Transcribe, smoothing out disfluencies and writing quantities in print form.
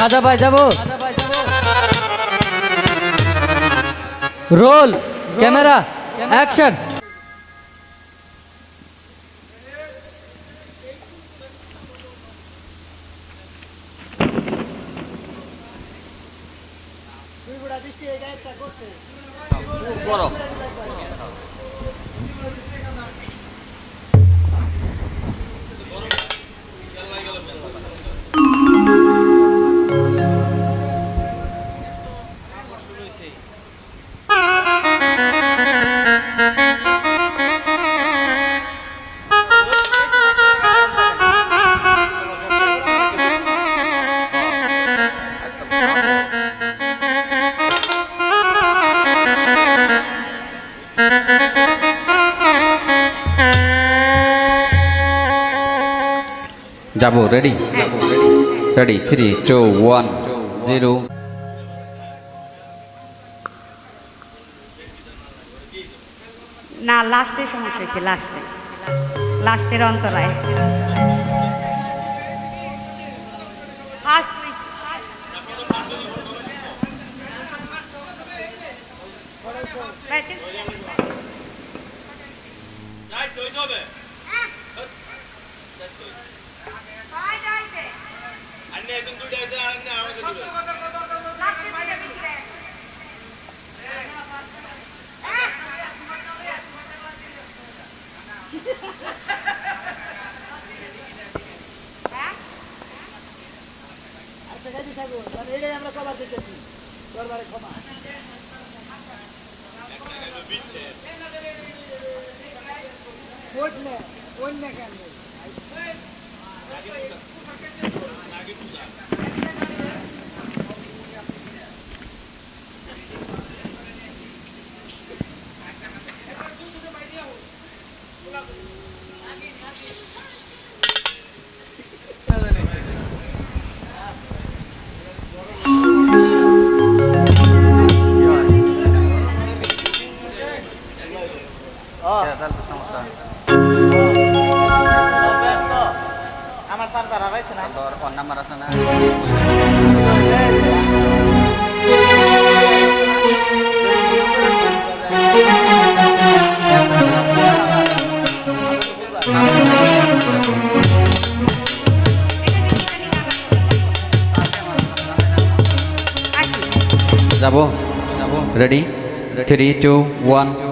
খাজা ভাই যাবো। Roll camera action. বড় যাবো। Ready ready 3 2 1 0। না, লাস্টে সমস্যা হয়েছে, লাস্টের অন্তরায়। আমার সার্ভার হারাইছে না, তোর ফোন নাম্বার আছে না? যাবো রেডি 3 2 1